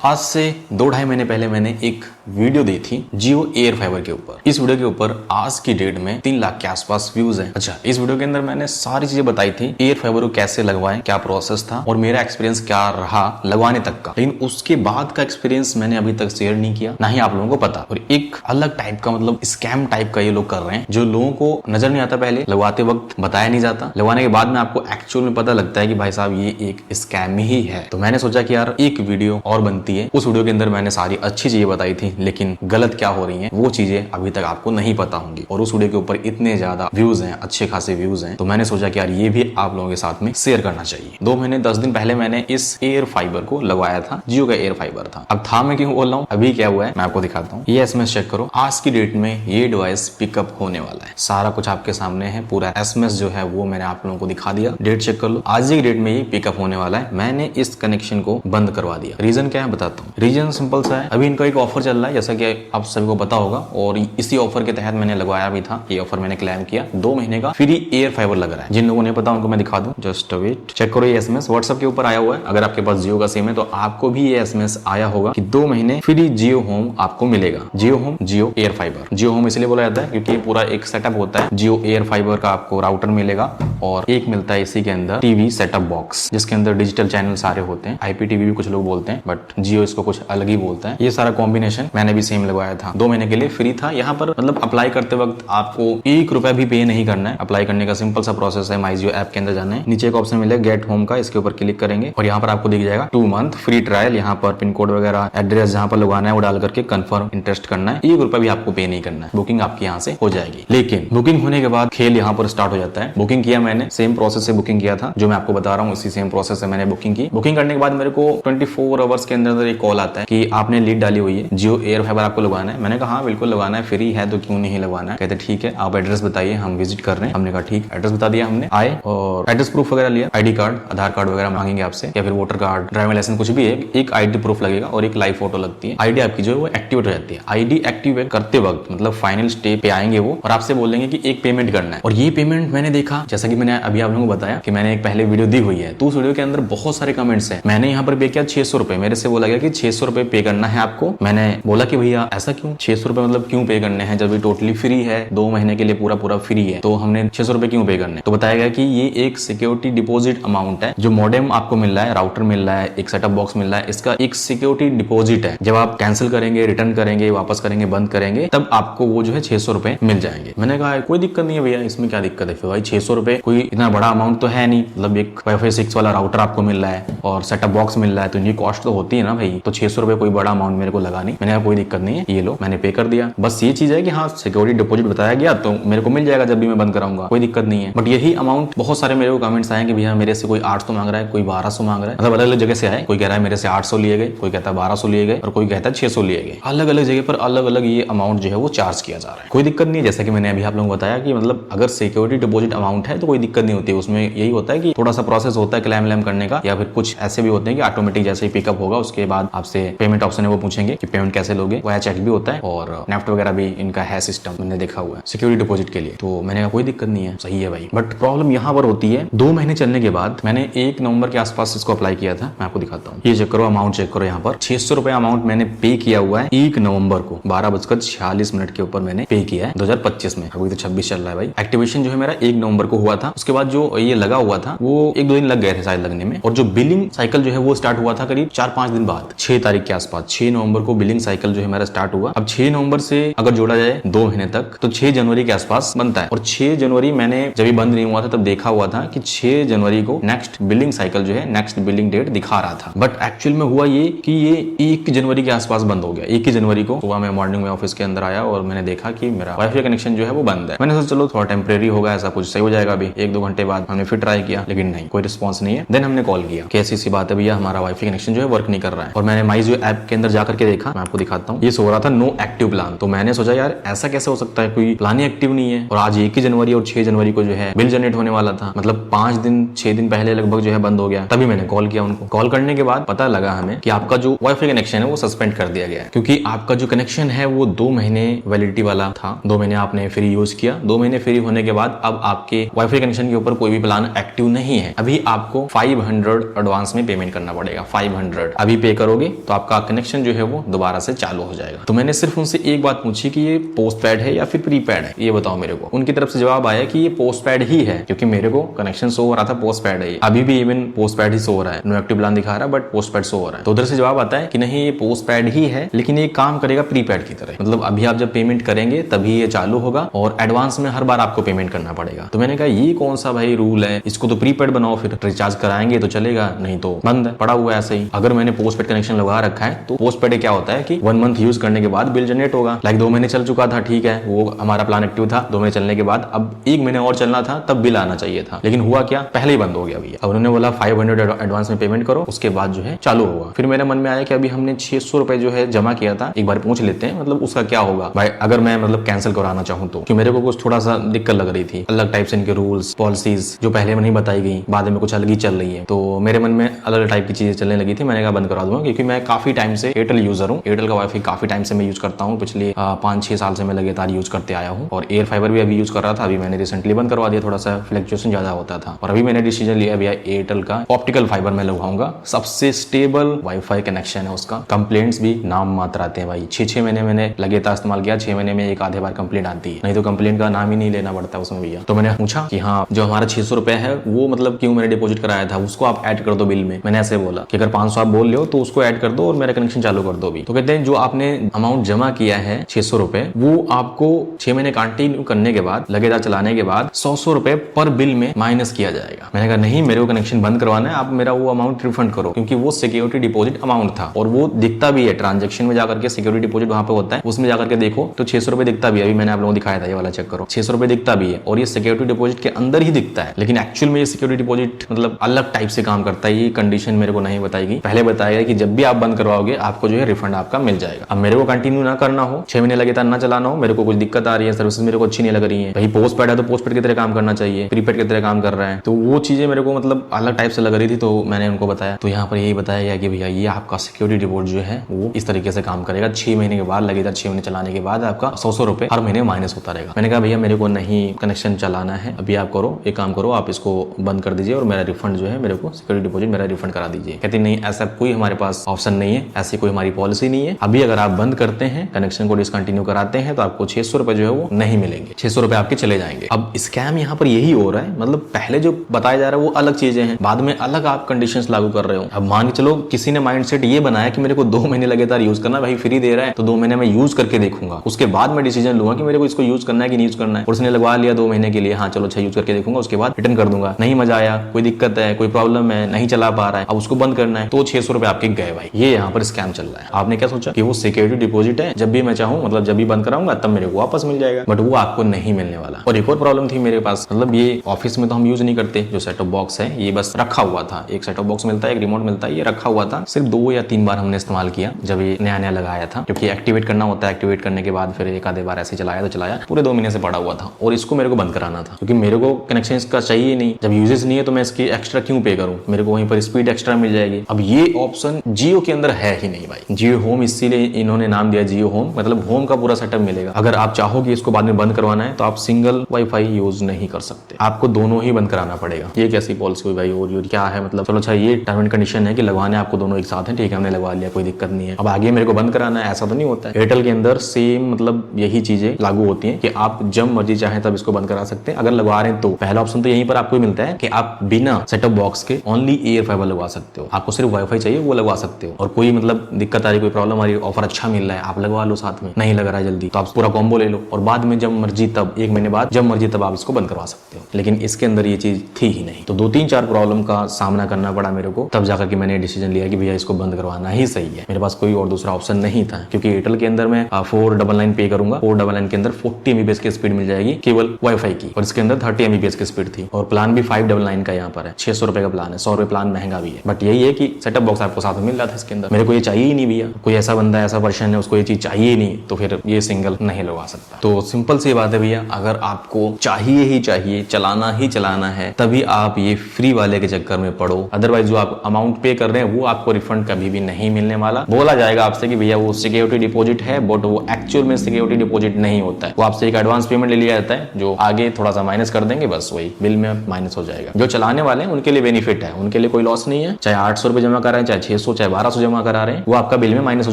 आज से 2-2.5 महीने पहले मैंने एक वीडियो दी थी जियो एयर फाइबर के ऊपर। इस वीडियो के ऊपर आज की डेट में 3 लाख के आसपास व्यूज हैं। अच्छा, इस वीडियो के अंदर मैंने सारी चीजें बताई थी, एयर फाइबर को कैसे लगवाएं, क्या प्रोसेस था और मेरा एक्सपीरियंस क्या रहा लगवाने तक का। लेकिन उसके बाद का एक्सपीरियंस मैंने अभी तक शेयर नहीं किया, ना ही आप लोगों को पता। और एक अलग टाइप का, मतलब स्कैम टाइप का ये लोग कर रहे हैं, जो लोगों को नजर नहीं आता, पहले लगवाते वक्त बताया नहीं जाता, लगवाने के बाद में आपको एक्चुअल में पता लगता है कि भाई साहब ये एक स्कैम ही है। तो मैंने सोचा कि यार एक वीडियो और बनती है। उस वीडियो के अंदर मैंने सारी अच्छी चीजें बताई थी, लेकिन गलत क्या हो रही हैं वो चीजें अभी तक आपको नहीं पता होंगी। और उस वीडियो के ऊपर इतने ज्यादा व्यूज हैं, अच्छे खासे व्यूज हैं, तो मैंने सोचा कि यार ये भी आप लोगों के साथ में शेयर करना चाहिए। 2 महीने 10 दिन पहले मैंने इस एयर फाइबर को लगवाया था, जियो का एयर फाइबर था। अब था मैं क्यों बोल रहा हूँ, अभी क्या हुआ है मैं आपको दिखाता हूँ। ये एसएमएस चेक करो, आज की डेट में ये डिवाइस पिकअप होने वाला है। सारा कुछ आपके सामने है, पूरा एसएमएस जो है वो मैंने आप लोगों को दिखा दिया। डेट चेक कर लो, आज की डेट में ये पिकअप होने वाला है। मैंने इस कनेक्शन को बंद करवा दिया। रीजन क्या है बताता हूँ। रीजन सिंपल सा है, अभी इनका एक ऑफर चल रहा है, जैसा कि आप सभी को पता होगा, और इसी ऑफर के तहत मैंने लगवाया भी था। ये ऑफर मैंने क्लेम किया, 2 महीने का फ्री एयर फाइबर लग रहा है। जिन लोगों ने पता उनको मैं दिखा दूं, जस्ट वेट। चेक करो, ये एसएमएस व्हाट्सएप के ऊपर आया हुआ है। अगर आपके पास जियो का सिम है तो आपको भी ये एसएमएस आया होगा कि 2 महीने फ्री जियो होम आपको मिलेगा। जियो होम, जियो एयर फाइबर। जियो होम इसलिए बोला जाता है क्योंकि पूरा एक सेटअप होता है। जियो एयर फाइबर का आपको राउटर मिलेगा और एक मिलता है इसी के अंदर टीवी सेटअप बॉक्स, जिसके अंदर डिजिटल चैनल सारे होते हैं। आईपीटीवी भी कुछ लोग बोलते हैं, बट जियो इसको कुछ अलग ही बोलता है। ये सारा कॉम्बिनेशन मैंने भी सेम लगवाया था, 2 महीने के लिए फ्री था। यहाँ पर मतलब अप्लाई करते वक्त आपको 1 रुपया भी पे नहीं करना है। अप्लाई करने का सिंपल सा प्रोसेस है, माई जियो ऐप के अंदर जाना है, नीचे एक ऑप्शन मिलेगा गेट होम का, इसके ऊपर क्लिक करेंगे और यहाँ पर आपको दिख जाएगा 2 मंथ फ्री ट्रायल। यहाँ पर पिन कोड वगैरह, एड्रेस जहाँ पर लगवाना है वो डाल करके कंफर्म इंटरेस्ट करना है। 1 रुपया भी आपको पे नहीं करना है, बुकिंग आपकी यहाँ से हो जाएगी। लेकिन बुकिंग होने के बाद खेल यहाँ पर स्टार्ट हो जाता है। बुकिंग किया मैंने, सेम प्रोसेस से बुकिंग किया था जो मैं आपको बता रहा हूँ, इसी सेम प्रोसेस से मैंने बुकिंग की। बुकिंग करने के बाद मेरे को 24 आवर्स के अंदर एक कॉल आता है कि आपने लीड डाली हुई है, जियो एयर फाइबर आपको लगवाना है। मैंने कहा हाँ बिल्कुल लगवाना है, फ्री है तो क्यों नहीं लगवाना है। कहते ठीक है, आप एड्रेस बताइए, हम विजिट कर रहे हैं। हमने कहा ठीक, एड्रेस बता दिया हमने, आए और एड्रेस प्रूफ वगैरह लिया, आईडी कार्ड, आधार कार्ड वगैरह मांगेंगे आपसे, या फिर वोटर कार्ड, ड्राइविंग लाइसेंस, कुछ भी है। एक आईडी प्रूफ लगेगा और एक लाइव फोटो लगती है। आईडी आपकी जो है वो एक्टिवेट हो जाती है। आईडी एक्टिवेट करते वक्त मतलब फाइनल स्टेप पे आएंगे वो और आपसे बोलेंगे कि एक पेमेंट करना है। और ये पेमेंट मैंने देखा, जैसा कि मैंने अभी आप लोगों को बताया कि मैंने एक पहले वीडियो दी हुई है, तो उस वीडियो के अंदर बहुत सारे कमेंट्स हैं। मैंने यहाँ पर पे किया 600 रुपए। मेरे से बोला गया कि 600 रुपए पे करना है आपको। मैंने बोला कि भैया ऐसा क्यों, 600 रुपए मतलब क्यों पे करने हैं जब ये टोटली फ्री है, 2 महीने के लिए पूरा फ्री है, तो हमने 600 रुपए क्यों पे करने। तो बताया गया कि ये एक सिक्योरिटी डिपॉजिट अमाउंट है, जो मॉडेम आपको मिल रहा है, राउटर मिल रहा है, एक सेटअप बॉक्स मिल रहा है, इसका एक सिक्योरिटी डिपॉजिट है। जब आप कैंसिल करेंगे, रिटर्न करेंगे, वापस करेंगे, बंद करेंगे, तब आपको वो जो है 600 रुपए मिल जाएंगे। मैंने कहा कोई दिक्कत नहीं है भैया, इसमें क्या दिक्कत है। फिर भाई 600 रुपए कोई इतना बड़ा अमाउंट तो है नहीं, मतलब एक वाईफाई 6 वाला राउटर आपको मिल रहा है और सेटअप बॉक्स मिल रहा है, तो इनकी कॉस्ट तो होती है ना भाई। तो 600 रुपए कोई बड़ा अमाउंट मेरे को लगा नहीं। मैंने कहा कोई दिक्कत नहीं है, ये लो, मैंने पे कर दिया। बस ये चीज है कि हाँ सिक्योरिटी डिपॉजिट बताया गया तो मेरे को मिल जाएगा जब भी मैं बंद कराऊंगा, कोई दिक्कत नहीं है। बट यही अमाउंट बहुत सारे मेरे को कमेंट्स आए कि भैया मेरे से कोई 800 मांग रहा है, कोई 1200 मांग रहा है, मतलब अलग अलग जगह से आए। कोई कह रहा है मेरे से 800 लिए गए, कोई कहता है 1200 लिए गए और कोई कहता है 600 लिए गए। अलग अलग जगह पर अलग अलग ये अमाउंट जो है वो चार्ज किया जा रहा है। कोई दिक्कत नहीं है, जैसा कि मैंने अभी आप लोगों को बताया कि मतलब अगर सिक्योरिटी डिपॉजिट अमाउंट है तो कोई दिक्कत नहीं होती है। उसमें यही होता है कि थोड़ा सा प्रोसेस होता है क्लेम वैम करने का, या फिर कुछ ऐसे भी होते हैं कि ऑटोमेटिक जैसे ही पिकअप होगा उसके बाद आपसे पेमेंट ऑप्शन है वो पूछेंगे कि पेमेंट कैसे लोगे, वो चेक भी होता है और नेफ्ट वगैरह भी इनका है सिस्टम, मैंने देखा हुआ है सिक्योरिटी डिपॉजिट के लिए। तो मैंने कहा कोई दिक्कत नहीं है, सही है भाई। बट प्रॉब्लम यहाँ पर होती है, 2 महीने चलने के बाद मैंने 1 नवंबर के आसपास इसको अप्लाई किया था। मैं आपको दिखाता हूँ, ये चेक करो, अमाउंट चेक करो। यहाँ पर 600 रुपए अमाउंट मैंने पे किया हुआ है 1 नवंबर को 12:46 के ऊपर मैंने पे किया है 2025 में। अभी तो 26 चल रहा है भाई। एक्टिवेशन जो है मेरा 1 नवंबर को हुआ था। उसके बाद जो ये लगा हुआ था वो 1-2 दिन लग गए थे शायद लगने में, और जो बिलिंग साइकिल जो है वो स्टार्ट हुआ था करीब 4-5 दिन बाद, 6 तारीख के आसपास। 6 नवंबर को बिलिंग साइकिल जो है मेरा स्टार्ट हुआ। अब 6 नवंबर से अगर जोड़ा जाए 2 महीने तक तो 6 जनवरी के आसपास बनता है। और 6 जनवरी मैंने जब ये बंद नहीं हुआ था तब देखा हुआ था कि 6 जनवरी को नेक्स्ट बिलिंग साइकिल जो है, नेक्स्ट बिलिंग डेट दिखा रहा था। बट एक्चुअल में हुआ ये कि ये 1 जनवरी के आसपास बंद हो गया। 1 जनवरी को सुबह मैं मॉर्निंग में ऑफिस के अंदर आया और मैंने देखा कि मेरा वाईफाई कनेक्शन जो है वो बंद है। मैंने सोचा चलो थोड़ा टेम्परेरी होगा, ऐसा कुछ सही हो जाएगा। अभी 1-2 घंटे बाद हमने फिर ट्राई किया, लेकिन नहीं, कोई रिस्पॉन्स नहीं है। देन हमने कॉल किया कि ऐसी सी बात है भैया, हमारा वाईफाई कनेक्शन जो है वर्क नहीं कर रहा है। और मैंने माई जियो ऐप के अंदर जाकर के देखा, मैं आपको दिखाता हूँ, ये सो रहा था नो एक्टिव प्लान। तो मैंने सोचा यार ऐसा कैसे हो सकता है, कोई प्लान ही एक्टिव नहीं है। और आज 1 जनवरी और 6 जनवरी को जो है बिल जनरेट होने वाला था, मतलब 5-6 दिन पहले लगभग जो है बंद हो गया। तभी मैंने कॉल किया उनको। कॉल करने के बाद पता लगा हमें कि आपका जो वाईफाई कनेक्शन है वो सस्पेंड कर दिया गया है, क्योंकि आपका जो कनेक्शन है वो 2 महीने वैलिडिटी वाला था। 2 महीने आपने फ्री यूज किया, 2 महीने फ्री होने के बाद अब आपके वाईफाई कनेक्शन के ऊपर कोई भी प्लान एक्टिव नहीं है। अभी आपको 500 एडवांस में पेमेंट करना पड़ेगा। 500 अभी पे करोगे तो आपका कनेक्शन जो है वो दोबारा से चालू हो जाएगा। तो मैंने सिर्फ उनसे एक बात पूछी कि ये पोस्ट पैड है या फिर प्रीपेड है, ये बताओ मेरे को। उनकी तरफ से जवाब आया कि ये पोस्ट पैड ही है, क्योंकि मेरे को कनेक्शन शो हो रहा था पोस्ट पैड है। अभी भी इवन पोस्ट पैड ही शो हो रहा है, नो एक्टिव प्लान दिखा रहा है बट पोस्ट पैड शो हो रहा है। तो उधर से जवाब आता है कि नहीं ये पोस्ट पैड ही है, लेकिन ये काम करेगा प्रीपेड की तरह। मतलब अभी आप जब पेमेंट करेंगे तभी ये चालू होगा और एडवांस में हर बार आपको पेमेंट करना पड़ेगा। तो मैंने कहा ये कौन सा भाई रूल है, इसको तो प्रीपेड बनाओ, फिर रिचार्ज कराएंगे तो चलेगा, नहीं तो बंद है, पड़ा हुआ है ऐसे ही। अगर मैंने पोस्ट पेड कनेक्शन लगा रखा है तो पोस्ट पेड क्या होता है कि 1 मंथ यूज करने के बाद बिल जनरेट होगा। लाइक 2 महीने चल चुका था, ठीक है, वो हमारा प्लान एक्टिव था, 2 महीने चलने के बाद अब 1 महीने और चलना था, तब बिल आना चाहिए था, लेकिन हुआ क्या, पहले ही बंद हो गया भैया। अब उन्होंने बोला 500 एडवांस में पेमेंट करो, उसके बाद जो है चालू होगा। फिर मेरे मन में आया कि अभी हमने 600 रुपए जो है जमा किया था, एक बार पूछ लेते हैं, मतलब उसका क्या होगा भाई, अगर मैं मतलब कैंसिल कराना चाहूँ तो। मेरे को कुछ थोड़ा सा दिक्कत लग रही थी, अलग टाइप से इनके रूल्स पॉलिसीज जो पहले में नहीं बताई गई, बाद में कुछ अलग ही चल रही है। तो मेरे मन में अलग टाइप की चीजें चलने लगी थी। मैंने कहा बंद करा दूंगा, क्योंकि मैं काफी टाइम से एयरटेल यूजर हूँ, एयरटेल का वाईफाई काफी टाइम से मैं यूज करता हूँ, पिछले 5-6 साल से मैं लगातार यूज करते आया हूँ। और एयर फाइबर भी अभी यूज कर रहा था, अभी मैंने रिसेंटली बंद करवा दिया, थोड़ा सा फ्लक्चुएशन ज्यादा होता था। और अभी मैंने डिसीजन लिया भैया एयरटेल का ऑप्टिकल फाइबर में लगवाऊंगा, सबसे स्टेबल वाईफाई कनेक्शन है उसका। कंप्लेंट्स भी नाम मात्र आते हैं भाई, 6-6 महीने मैंने लगातार इस्तेमाल किया, 6 महीने में एक आधे बार कंप्लेंट आती है, नहीं तो कंप्लेंट का नाम ही नहीं लेना पड़ता उसमें भैया। तो मैंने पूछा कि हाँ जो हमारा 600 रुपए है वो मतलब क्यों मैंने डिपॉजिट कराया था उसको आप ऐड कर दो बिल में। मैंने ऐसे बोला कि अगर 500 आप बोल रहे हो तो उसको ऐड कर दो और मेरा कनेक्शन चालू कर दो भी। तो कहते हैं जो आपने अमाउंट जमा किया है 600 रुपए, वो आपको 6 महीने कंटिन्यू करने के बाद, लगातार चलाने के बाद 100 रुपए पर बिल में माइनस किया जाएगा। मैंने कहा नहीं, मेरे को कनेक्शन बंद करवाना है, आप मेरा वो अमाउंट रिफंड करो, क्योंकि वो सिक्योरिटी डिपॉजिट अमाउंट था और वो दिखता भी है ट्रांजेक्शन में जाकर के, सिक्योरिटी डिपॉजिट वहां पे होता है, उसमें जाकर के देखो तो 600 रुपए दिखता भी है। अभी मैंने आप लोगों को दिखाया था, ये वाला चेक करो, 600 रुपए दिखता भी है और ये सिक्योरिटी डिपॉजिट के अंदर ही दिखता है, लेकिन एक्चुअल में ये सिक्योरिटी डिपॉजिट मतलब अलग टाइप से काम करता है। ये कंडीशन मेरे को नहीं बताई गई, पहले बताया गया कि जब भी आप बंद करवाओगे आपको जो है रिफंड आपका मिल जाएगा। अब मेरे को कंटिन्यू ना करना हो, 6 महीने लगातार ना चलाना हो, मेरे को कुछ दिक्कत आ रही है, सर्विसेज मेरे को अच्छी नहीं लग रही है, भाई पोस्ट पेड है तो पोस्ट पेड की तरह काम करना चाहिए, प्रीपेड की तरह काम कर रहा है, तो वो चीजें मेरे को मतलब अलग टाइप से लग रही थी। तो मैंने उनको बताया, तो यहाँ पर यही बताया गया कि भैया ये आपका सिक्योरिटी डिपॉजिट जो है वो इस तरीके से काम करेगा, 6 महीने के बाद लगातार 6 महीने चलाने के बाद आपका 100 रुपए हर महीने माइनस होता रहेगा। मैंने कहा भैया मेरे को नहीं कनेक्शन चलाना है, अभी आप करो, एक काम करो, आप इसको बंद कर दीजिए और मेरा रिफंड जो है मेरे को सिक्योरिटी डिपॉजिट मेरा रिफंड करा दीजिए। कहती नहीं, ऐसा कोई हमारे पास ऑप्शन नहीं है, ऐसी कोई हमारी पॉलिसी नहीं है, अभी अगर आप बंद करते हैं, कनेक्शन को डिसकंटिन्यू कराते हैं तो आपको 600 रुपए जो है वो नहीं मिलेंगे, 600 रुपए आपके चले जाएंगे। अब स्कैम यहाँ पर यही हो रहा है, मतलब पहले जो बताया जा रहा है वो अलग चीजें हैं, बाद में अलग आप कंडीशंस लागू कर रहे हो। अब मान के चलो किसी ने माइंडसेट ये बनाया कि मेरे को 2 महीने लगातार यूज करना, भाई फ्री दे रहा है तो 2 महीने में यूज करके देखूंगा, उसके बाद मैं डिसीजन लूंगा कि मेरे को इसको यूज करना है कि नहीं यूज करना है। और उसने लगवा लिया 2 महीने के लिए, हाँ चलो अच्छा यूज करके देखूंगा, उसके बाद रिटर्न कर दूंगा, नहीं मजा आया, कोई दिक्कत है, कोई प्रॉब्लम है, नहीं चला पा रहा है, अब उसको बंद करना है, तो 600 रुपए आपके गए भाई। ये यहाँ पर स्कैम चल रहा है। आपने क्या सोचा कि वो सिक्योरिटी डिपॉजिट है, जब भी मैं चाहूँ मतलब जब भी बंद कराऊंगा तब मेरे को वापस मिल जाएगा, बट वो आपको नहीं मिलने वाला। और एक और प्रॉब्लम थी मेरे पास, मतलब ये ऑफिस में तो हम यूज नहीं करते, जो सेट ऑफ बॉक्स है ये बस रखा हुआ था, एक सेट ऑफ बॉक्स मिलता है, एक रिमोट मिलता है, ये रखा हुआ था। सिर्फ 2 या 3 बार हमने इस्तेमाल किया जब ये नया नया लगाया था, क्योंकि एक्टिवेट करना होता है, एक्टिवेट करने के बाद फिर एक आधे बार ऐसे चलाया तो चलाया, पूरे 2 महीने से पड़ा हुआ था। और इसको मेरे को बंद कराना था, क्योंकि मेरे को कनेक्शन इसका चाहिए नहीं, जब यूजेस नहीं है तो मैं इसकी एक्स्ट्रा क्यों पे करूं, मेरे को वहीं पर स्पीड एक्स्ट्रा मिल जाएगी। अब ये ऑप्शन जियो के अंदर है ही नहीं भाई, जियो होम इसीलिए इन्होंने नाम दिया जियो होम, मतलब होम का पूरा सेटअप मिलेगा। अगर आप चाहो कि इसको बाद में बंद करवाना है तो आप सिंगल वाईफाई यूज नहीं कर सकते, आपको दोनों ही बंद कराना पड़ेगा। ये कैसी पॉलिसी हुई भाई, और क्या है मतलब, चलो अच्छा ये टर्म एंड कंडीशन है कि लगवाने आपको दोनों एक साथ है, ठीक है हमने लगवा लिया, कोई दिक्कत नहीं है, अब आगे मेरे को बंद कराना है, ऐसा तो नहीं होता है। एयरटेल के अंदर सेम मतलब यही चीजें लागू होती हैं कि आप जब मर्जी चाहें तब इसको बंद करा सकते हैं। अगर लगवा रहे हैं तो पहला ऑप्शन तो यहीं पर आपको मिलता है कि आप बिना सेटअप बॉक्स के ओनली एयर फाइबर लगवा सकते हो, आपको सिर्फ वाईफाई चाहिए वो लगवा सकते हो, और कोई मतलब दिक्कत आ रही, कोई प्रॉब्लम आ रही, ऑफर अच्छा मिल रहा है, आप लगवा लो साथ में, नहीं लग रहा है जल्दी तो आप पूरा कॉम्बो ले लो, और बाद में जब मर्जी तब 1 महीने बाद जब मर्जी तब आप इसको बंद करवा सकते हो। लेकिन इसके अंदर ये चीज थी ही नहीं, तो 2-3-4 प्रॉब्लम का सामना करना पड़ा मेरे को, तब जाकर के मैंने डिसीजन लिया कि भैया इसको बंद करवाना ही सही है, मेरे पास कोई और दूसरा ऑप्शन नहीं था। क्योंकि एयरटेल के अंदर मैं 499 पे करूंगा, 499 के अंदर 40 MBPS की स्पीड मिल जाएगी केवल वाईफाई की, और इसके अंदर 30 MBPS की स्पीड थी, और प्लान भी 599 का यहाँ पर है, 600 रुपए का प्लान है, 100 रुपए प्लान महंगा भी है, बट यही है कि सेटअप बॉक्स आपको साथ में मिल रहा था इसके अंदर। मेरे को ये चाहिए ही नहीं भैया, कोई ऐसा बंदा ऐसा पर्सन है उसको ये चीज चाहिए ही नहीं, तो फिर ये सिंगल नहीं लगवा सकता। तो सिंपल सी बात है भैया, अगर आपको चाहिए ही चाहिए, चलाना ही चलाना है, तभी आप ये फ्री वाले के चक्कर में पड़ो, अदरवाइज जो आप अमाउंट पे कर रहे हैं वो आपको रिफंड कभी भी नहीं मिलने वाला। बोला जाएगा आपसे कि भैया वो सिक्योरिटी डिपॉजिट है, बट वो एक्चुअल में सिक्योरिटी डिपॉजिट नहीं होता है, वो आपसे एक एडवांस पेमेंट ले लिया जाता है जो आगे थोड़ा सा माइनस कर देंगे, बस वही बिल में माइनस हो जाएगा। जो चलाने वाले हैं उनके लिए बेनिफिट है, उनके लिए कोई लॉस नहीं है, चाहे 800 रुपए जमा कराएं चाहे 600 चाहे 1200 जमा करा रहे हैं वो आपका बिल में माइनस हो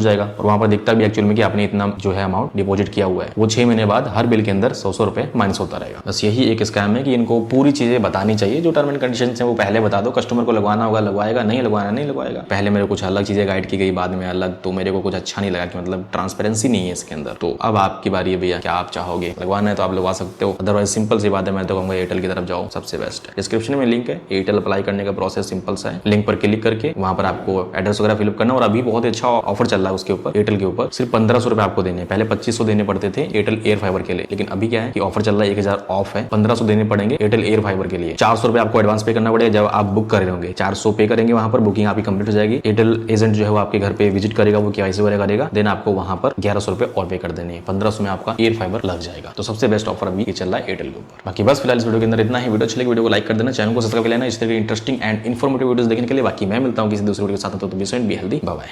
जाएगा और वहां पर दिखता भी एक्चुअल में कि आपने इतना जो है अमाउंट डिपॉजिट किया हुआ है। वो 6 महीने बाद हर बिल के अंदर 100 रुपए माइनस होता रहेगा। बस यही एक स्कैम है कि इनको पूरी चीजें बतानी चाहिए, जो टर्म एंड कंडीशन है वो पहले बता दो। कस्टमर को लगवाना होगा लगवाएगा, नहीं लगवाना नहीं लगवाएगा। पहले मेरे को कुछ अलग चीजें गाइड की गई, बाद में अलग, तो मेरे को कुछ अच्छा नहीं लगा कि मतलब ट्रांसपेरेंसी नहीं है इसके अंदर। तो अब आपकी बारी है भैया, क्या आप चाहोगे लगवाना है तो आप लगवा सकते हो, अदरवाइज सिंपल सी बात है, मैं तो कहूंगा एयरटेल की तरफ जाओ, सबसे बेस्ट है। डिस्क्रिप्शन में लिंक है, एयरटेल अप्लाई करने का प्रोसेस सिंपल सा है। लिंक पर क्लिक करके वहां पर आपको एड्रेस वगैरह फिलअप करना, और अभी बहुत ही अच्छा ऑफर चल रहा है उसके ऊपर, एयरटेल के ऊपर सिर्फ 1500 रुपए आपको देने हैं। पहले 2500 देने पड़ते थे एयरटेल एयर फाइबर के लिए, लेकिन अभी क्या है कि ऑफर चल रहा है, 1000 ऑफ है, 1500 देने पड़ेंगे एयरटेल एयर फाइबर के लिए। 400 रुपए आपको एडवांस पे करना पड़ेगा जब आप बुक कर रहे होंगे, 400 पे करेंगे, वहां पर बुकिंग आपकी कंप्लीट हो जाएगी। एयरटेल एजेंट जो है वो आपके घर पे विजिट करेगा, वो KYC वगैरह करेगा, देन आपको वहां पर 1100 रुपए और पे कर देने हैं, 1500 में आपका एयर फाइबर लग जाएगा। तो सबसे बेस्ट ऑफर अभी ये चल रहा है एयरटेल के ऊपर। बाकी बस फिलहाल इस वीडियो के अंदर इतना ही। वीडियो अच्छी लगी वीडियो को लाइक कर देना, चैनल को सब्सक्राइब कर लेना इस तरह के इंटरेस्टिंग एंड इन्फॉर्मेटिव वीडियोस देखने के लिए। बाकी मैं मिलता हूं किसी दूसरे वीडियो के साथ, तो बी हेल्दी, बाय बाय।